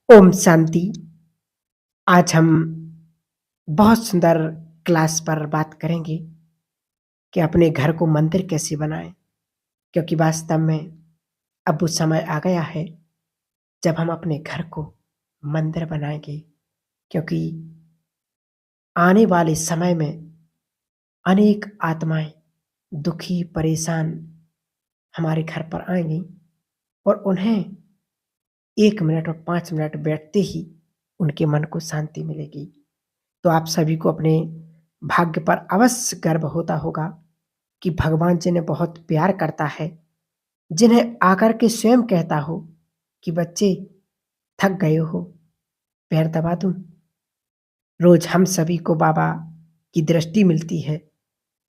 ओम शांति। आज हम बहुत सुंदर क्लास पर बात करेंगे कि अपने घर को मंदिर कैसे बनाएं, क्योंकि वास्तव में अब वो समय आ गया है जब हम अपने घर को मंदिर बनाएंगे। क्योंकि आने वाले समय में अनेक आत्माएं दुखी परेशान हमारे घर पर आएंगी और उन्हें 1 मिनट और 5 मिनट बैठते ही उनके मन को शांति मिलेगी। तो आप सभी को अपने भाग्य पर अवश्य गर्व होता होगा कि भगवान जिन्हें बहुत प्यार करता है, जिन्हें आकर के स्वयं कहता हो कि बच्चे थक गए हो, पैर दबा दूं। रोज हम सभी को बाबा की दृष्टि मिलती है।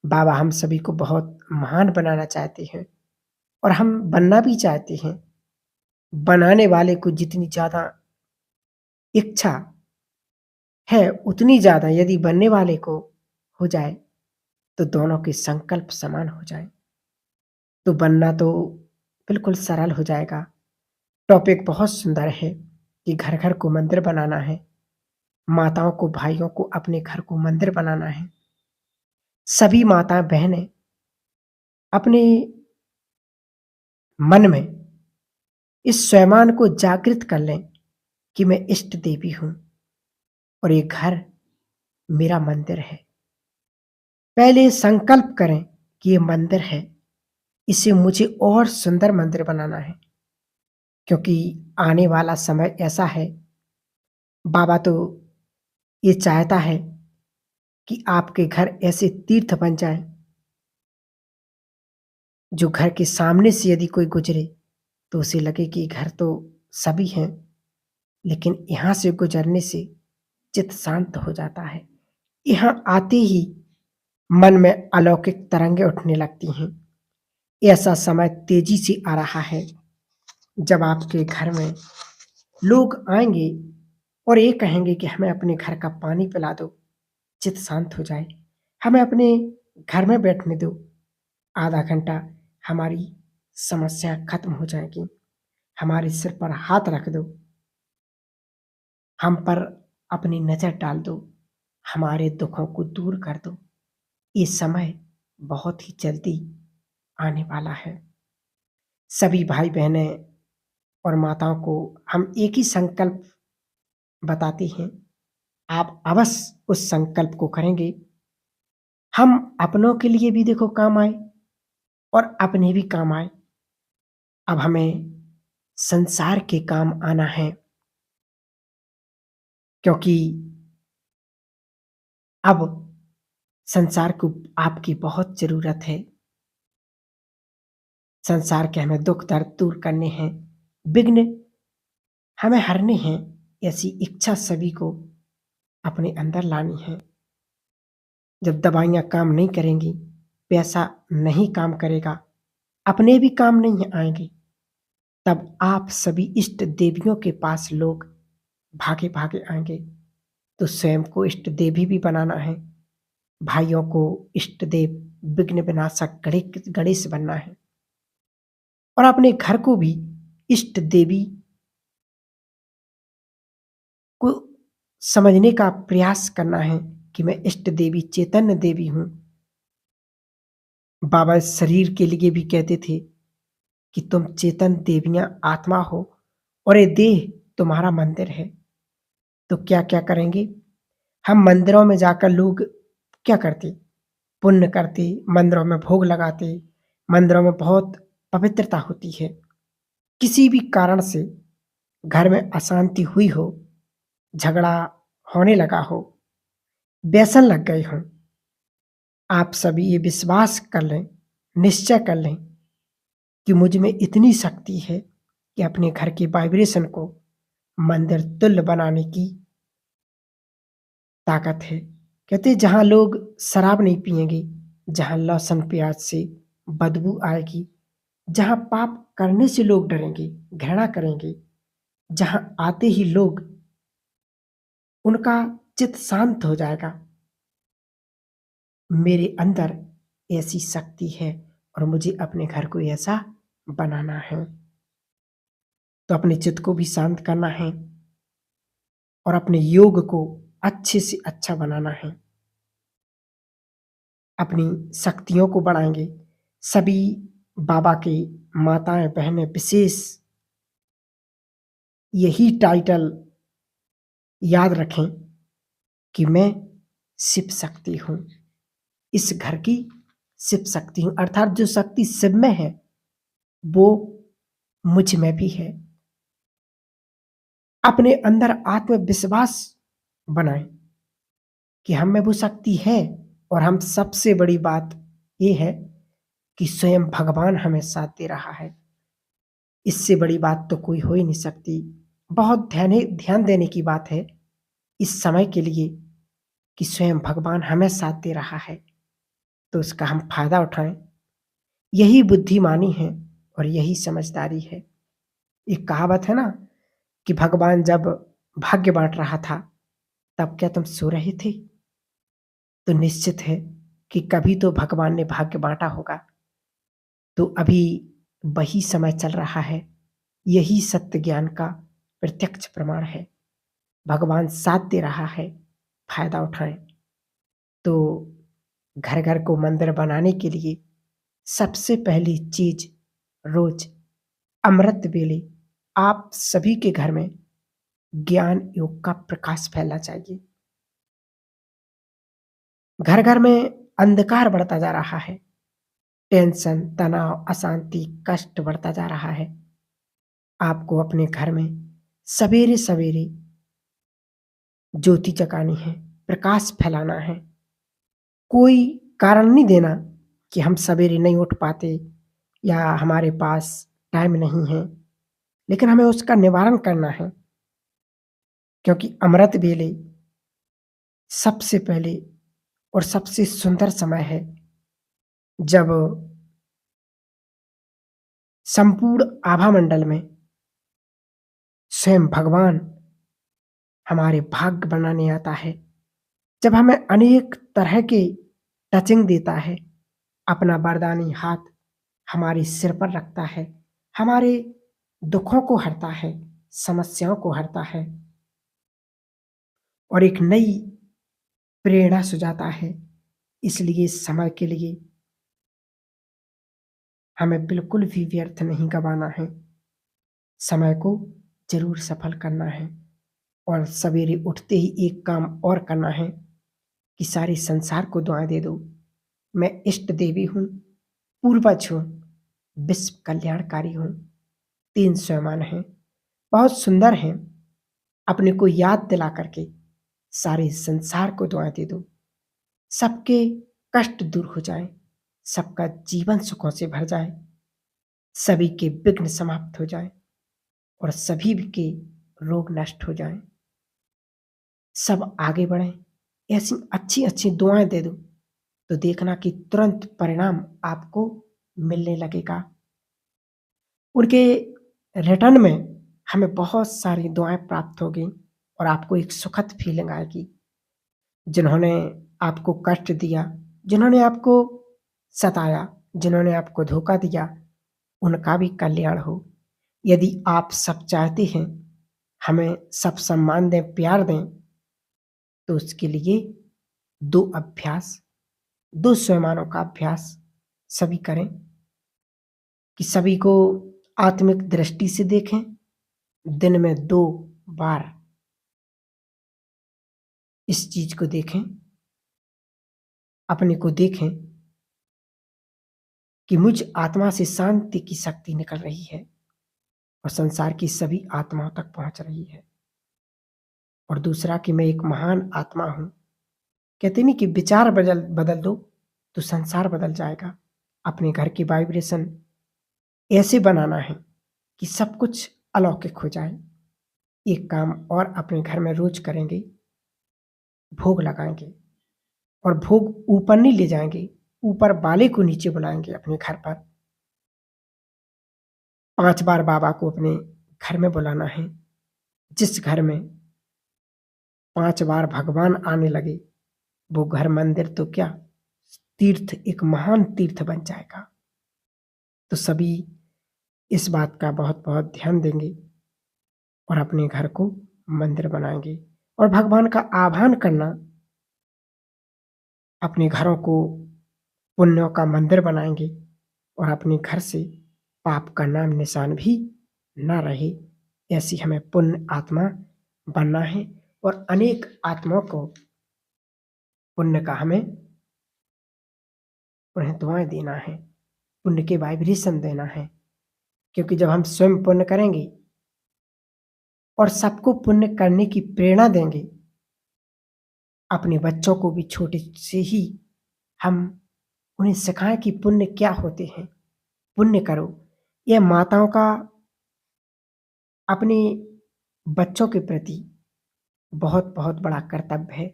बाबा हम सभी को बहुत महान बनाना चाहते हैं और हम बनना भी चाहते हैं। बनाने वाले को जितनी ज्यादा इच्छा है उतनी ज्यादा यदि बनने वाले को हो जाए तो दोनों के संकल्प समान हो जाए तो बनना तो बिल्कुल सरल हो जाएगा। टॉपिक बहुत सुंदर है कि घर घर को मंदिर बनाना है। माताओं को भाइयों को अपने घर को मंदिर बनाना है। सभी माता बहनें अपने मन में इस स्वयं को जागृत कर लें कि मैं इष्ट देवी हूं और ये घर मेरा मंदिर है। पहले संकल्प करें कि ये मंदिर है, इसे मुझे और सुंदर मंदिर बनाना है। क्योंकि आने वाला समय ऐसा है, बाबा तो ये चाहता है कि आपके घर ऐसे तीर्थ बन जाएं जो घर के सामने से यदि कोई गुजरे तो उसे लगे कि घर तो सभी हैं, लेकिन यहाँ से गुजरने से चित्त शांत हो जाता है। यहाँ आते ही मन में अलौकिक तरंगे उठने लगती हैं। ऐसा समय तेजी से आ रहा है जब आपके घर में लोग आएंगे और ये कहेंगे कि हमें अपने घर का पानी पिला दो, चित्त शांत हो जाए, हमें अपने घर में बैठने दो, आधा घंटा हमारी समस्या खत्म हो जाएगी, हमारे सिर पर हाथ रख दो, हम पर अपनी नजर डाल दो, हमारे दुखों को दूर कर दो। ये समय बहुत ही जल्दी आने वाला है। सभी भाई बहनें और माताओं को हम एक ही संकल्प बताते हैं। आप अवश्य उस संकल्प को करेंगे। हम अपनों के लिए भी देखो काम आए और अपने भी काम आए। अब हमें संसार के काम आना है, क्योंकि अब संसार को आपकी बहुत जरूरत है। संसार के हमें दुख दर्द दूर करने हैं, विघ्न हमें हरने हैं। ऐसी इच्छा सभी को अपने अंदर लानी है। जब दवाइयां काम नहीं करेंगी, पैसा नहीं काम करेगा, अपने भी काम नहीं आएंगे, तब आप सभी इष्ट देवियों के पास लोग भागे भागे आएंगे। तो स्वयं को इष्ट देवी भी बनाना है, भाइयों को इष्ट देव विघ्न विनाशक गणेश बनना है और अपने घर को भी इष्ट देवी को समझने का प्रयास करना है कि मैं इष्ट देवी चैतन्य देवी हूं। बाबा शरीर के लिए भी कहते थे कि तुम चेतन देवियां आत्मा हो और ये देह तुम्हारा मंदिर है। तो क्या क्या करेंगे हम? मंदिरों में जाकर लोग क्या करते? पुण्य करते, मंदिरों में भोग लगाते, मंदिरों में बहुत पवित्रता होती है। किसी भी कारण से घर में अशांति हुई हो, झगड़ा होने लगा हो, व्यसन लग गए हों, आप सभी ये विश्वास कर लें, निश्चय कर लें कि मुझ में इतनी शक्ति है कि अपने घर के वाइब्रेशन को मंदिर तुल्य बनाने की ताकत है। कहते जहां लोग शराब नहीं पिएंगे, जहां लहसुन प्याज से बदबू आएगी, जहां पाप करने से लोग डरेंगे, घृणा करेंगे, जहां आते ही लोग उनका चित्त शांत हो जाएगा। मेरे अंदर ऐसी शक्ति है और मुझे अपने घर को ऐसा बनाना है। तो अपने चित्त को भी शांत करना है। और अपने योग को अच्छे से अच्छा बनाना है। अपनी शक्तियों को बढ़ाएँगे। सभी बाबा की माताएँ, बहनें विशेष यही टाइटल याद रखें कि मैं शिव शक्ति हूँ। इस घर की शिव शक्ति हूँ, अर्थात जो शक्ति शिव में है, वो मुझ में भी है। अपने अंदर आत्मविश्वास बनाएँ कि हम में वो शक्ति है और हम सबसे बड़ी बात ये है कि स्वयं भगवान हमें साथ दे रहा है। इससे बड़ी बात तो कोई हो ही नहीं सकती। बहुत ध्यान देने की बात है इस समय के लिए कि स्वयं भगवान हमें साथ दे रहा है, तो उसका हम फ़ायदा उठाएँ। यही बुद्धिमानी है और यही समझदारी है। एक कहावत है ना कि भगवान जब भाग्य बाँट रहा था, तब क्या तुम सो रहे थे? तो निश्चित है कि कभी तो भगवान ने भाग्य बाँटा होगा। तो अभी वही समय चल रहा है। यही सत्य ज्ञान का प्रत्यक्ष प्रमाण है। भगवान साथ दे रहा है, फ़ायदा उठाएँ। तो घर-घर को मंदिर बनाने के लिए सबसे पहली चीज़ रोज़ अमृत वेले आप सभी के घर में ज्ञान योग का प्रकाश फैलना चाहिए। घर-घर में अंधकार बढ़ता जा रहा है। टेंशन, तनाव, अशांति, कष्ट बढ़ता जा रहा है। आपको अपने घर में सवेरे-सवेरे ज्योति जगानी है, प्रकाश फैलाना है। कोई कारण नहीं देना कि हम सवेरे नहीं उठ पाते या हमारे पास टाइम नहीं है, लेकिन हमें उसका निवारण करना है। क्योंकि अमृत वेले सबसे पहले और सबसे सुंदर समय है, जब संपूर्ण आभा मंडल में स्वयं भगवान हमारे भाग्य बनाने आता है। जब हमें अनेक तरह के टचिंग देता है, अपना वरदानी हाथ हमारे सिर पर रखता है, हमारे दुखों को हरता है, समस्याओं को हरता है और एक नई प्रेरणा सुझाता है। इसलिए इस समय के लिए हमें बिल्कुल भी व्यर्थ नहीं गँवाना है। समय को ज़रूर सफल करना है और सवेरे उठते ही एक काम और करना है कि सारे संसार को दुआएँ दे दो। मैं इष्ट देवी हूँ, पूर्वज हूँ, विश्व कल्याणकारी हूँ। 3 स्वयं हैं, बहुत सुंदर हैं। अपने को याद दिला करके सारे संसार को दुआएँ दे दो। सबके कष्ट दूर हो जाएँ, सबका जीवन सुखों से भर जाए, सभी के विघ्न समाप्त हो जाएँ और सभी के रोग नष्ट हो जाएँ। सब आगे बढ़ें, ऐसी अच्छी-अच्छी दुआएँ दे दो, तो देखना कि तुरंत परिणाम आपको मिलने लगेगा। उनके रिटर्न में हमें बहुत सारी दुआएँ प्राप्त होगी और आपको एक सुखद फीलिंग आएगी। जिन्होंने आपको कष्ट दिया, जिन्होंने आपको सताया, जिन्होंने आपको धोखा दिया, उनका भी कल्याण हो। यदि आप सब चाहते हैं, हमें सब सम्मान दें, प्यार दें, तो उसके लिए 2 अभ्यास, 2 स्वयमानों का अभ्यास सभी करें कि सभी को आत्मिक दृष्टि से देखें। दिन में 2 बार इस चीज़ को देखें, अपने को देखें कि मुझ आत्मा से शांति की शक्ति निकल रही है और संसार की सभी आत्माओं तक पहुँच रही है। और दूसरा कि मैं एक महान आत्मा हूँ। कहते नहीं कि विचार बदल दो, तो संसार बदल जाएगा। अपने घर की वाइब्रेशन ऐसे बनाना है कि सब कुछ अलौकिक हो जाए। एक काम और अपने घर में रोज़ करेंगे, भोग लगाएँगे और भोग ऊपर नहीं ले जाएँगे, ऊपर वाले को नीचे बुलाएँगे अपने घर पर। 5 बार बाबा को अपने घर में बुलाना है। जिस घर में 5 बार भगवान आने लगे, वो घर मंदिर तो क्या, तीर्थ, एक महान तीर्थ बन जाएगा। तो सभी इस बात का बहुत-बहुत ध्यान देंगे और अपने घर को मंदिर बनाएँगे। और भगवान का आह्वान करना, अपने घरों को पुण्यों का मंदिर बनाएँगे और अपने घर से पाप का नाम निशान भी ना रहे। ऐसी हमें पुण्य आत्मा बनना है और अनेक आत्माओं को पुण्य का हमें उन्हें दुआएँ देना है, पुण्य के वाइब्रेशन देना है। क्योंकि जब हम स्वयं पुण्य करेंगे और सबको पुण्य करने की प्रेरणा देंगे, अपने बच्चों को भी छोटे से ही हम उन्हें सिखाएँ कि पुण्य क्या होते हैं, पुण्य करो। यह माताओं का अपने बच्चों के प्रति बहुत-बहुत बड़ा कर्तव्य है।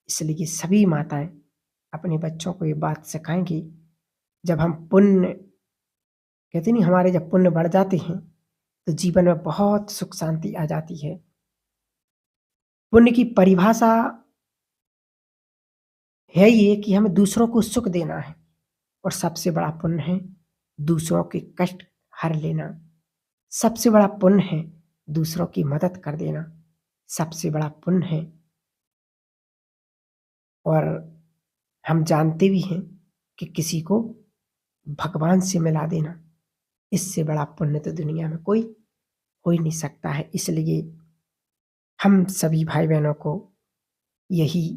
इसलिए सभी माताएँ अपने बच्चों को ये बात सिखाएँगी, जब हम पुण्य कहते नहीं, हमारे जब पुण्य बढ़ जाते हैं, तो जीवन में बहुत सुख शांति आ जाती है। पुण्य की परिभाषा है ये कि हमें दूसरों को सुख देना है और सबसे बड़ा पुण्य है दूसरों के कष्ट हर लेना। सबसे बड़ा पुण्य है दूसरों की मदद कर देना। सबसे बड़ा पुण्य है, और हम जानते भी हैं कि किसी को भगवान से मिला देना, इससे बड़ा पुण्य तो दुनिया में कोई हो ही नहीं सकता है। इसलिए हम सभी भाई-बहनों को यही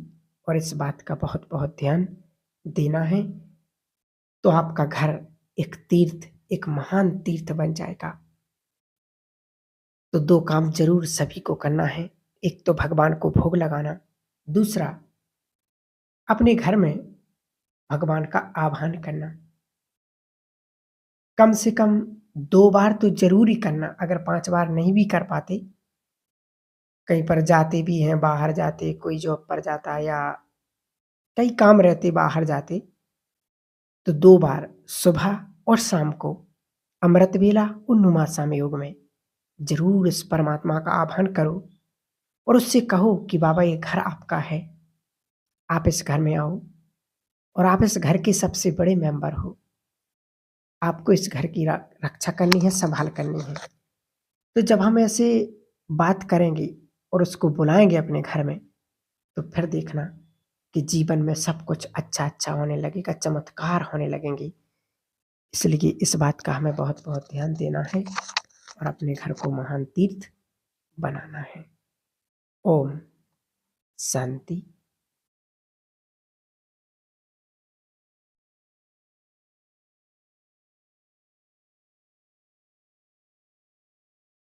और इस बात का बहुत-बहुत ध्यान देना है, तो आपका घर एक तीर्थ, एक महान तीर्थ बन जाएगा। तो 2 काम ज़रूर सभी को करना है। एक तो भगवान को भोग लगाना, दूसरा अपने घर में भगवान का आह्वान करना। कम से कम 2 बार तो ज़रूर ही करना। अगर 5 बार नहीं भी कर पाते, कहीं पर जाते भी हैं, बाहर जाते, कोई जॉब पर जाता या कई काम रहते बाहर जाते, तो 2 बार सुबह और शाम को अमृत वेला और नुमासाम योग में ज़रूर इस परमात्मा का आह्वान करो और उससे कहो कि बाबा ये घर आपका है, आप इस घर में आओ और आप इस घर के सबसे बड़े मेंबर हो। आपको इस घर की रक्षा करनी है, संभाल करनी है। तो जब हम ऐसे बात करेंगे और उसको बुलाएँगे अपने घर में, तो फिर देखना कि जीवन में सब कुछ अच्छा-अच्छा होने लगेगा, चमत्कार होने लगेंगे। इसलिए इस बात का हमें बहुत-बहुत ध्यान देना है और अपने घर को महान तीर्थ बनाना है। ओम शांति।